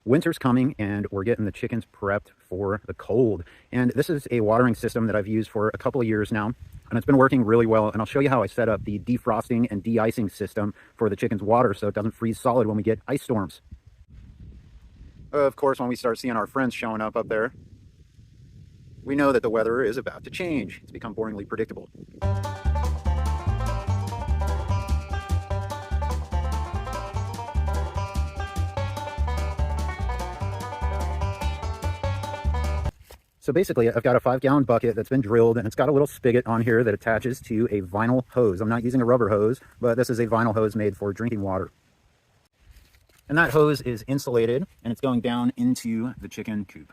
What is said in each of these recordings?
Winter's coming and we're getting the chickens prepped for the cold. And this is a watering system that I've used for a couple of years now, and it's been working really well. And I'll show you how I set up the defrosting and de-icing system for the chickens' water so it doesn't freeze solid when we get ice storms. Of course, when we start seeing our friends showing up there, we know that the weather is about to change. It's become boringly predictable. So basically, I've got a 5-gallon bucket that's been drilled, and it's got a little spigot on here that attaches to a vinyl hose. I'm not using a rubber hose, but this is a vinyl hose made for drinking water. And that hose is insulated, and it's going down into the chicken coop.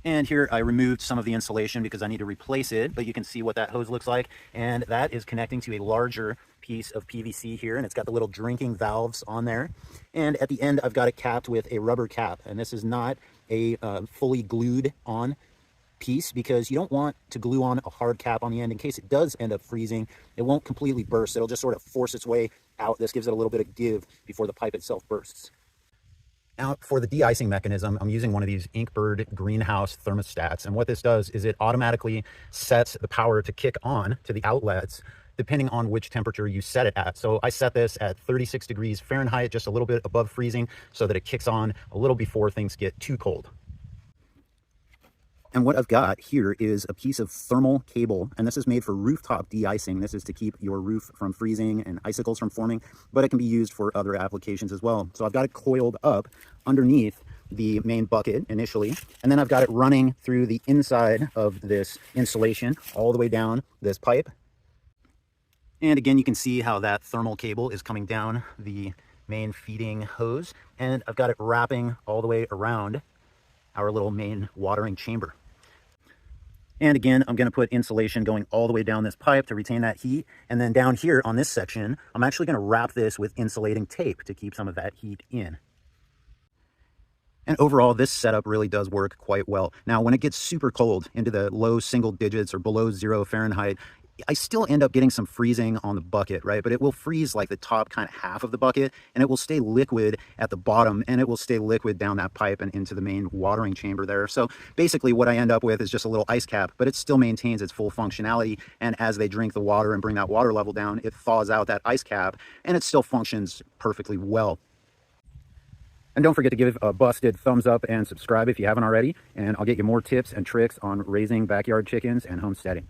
And here I removed some of the insulation because I need to replace it, but you can see what that hose looks like. And that is connecting to a larger piece of PVC here, and it's got the little drinking valves on there. And at the end, I've got it capped with a rubber cap. And this is not a fully glued on piece because you don't want to glue on a hard cap on the end in case it does end up freezing. It won't completely burst. It'll just sort of force its way out. This gives it a little bit of give before the pipe itself bursts. Now, for the de-icing mechanism, I'm using one of these Inkbird greenhouse thermostats. And what this does is it automatically sets the power to kick on to the outlets depending on which temperature you set it at. So I set this at 36 degrees Fahrenheit, just a little bit above freezing, so that it kicks on a little before things get too cold. And what I've got here is a piece of thermal cable, and this is made for rooftop de-icing. This is to keep your roof from freezing and icicles from forming, but it can be used for other applications as well. So I've got it coiled up underneath the main bucket initially, and then I've got it running through the inside of this insulation all the way down this pipe. And again, you can see how that thermal cable is coming down the main feeding hose, and I've got it wrapping all the way around our little main watering chamber. And again, I'm going to put insulation going all the way down this pipe to retain that heat. And then down here on this section, I'm actually going to wrap this with insulating tape to keep some of that heat in. And overall, this setup really does work quite well. Now, when it gets super cold into the low single digits or below 0 Fahrenheit, I still end up getting some freezing on the bucket, right? But it will freeze like the top kind of half of the bucket, and it will stay liquid at the bottom, and it will stay liquid down that pipe and into the main watering chamber there. So basically what I end up with is just a little ice cap, but it still maintains its full functionality. And as they drink the water and bring that water level down, it thaws out that ice cap, and it still functions perfectly well. And don't forget to give a busted thumbs up and subscribe if you haven't already, and I'll get you more tips and tricks on raising backyard chickens and homesteading.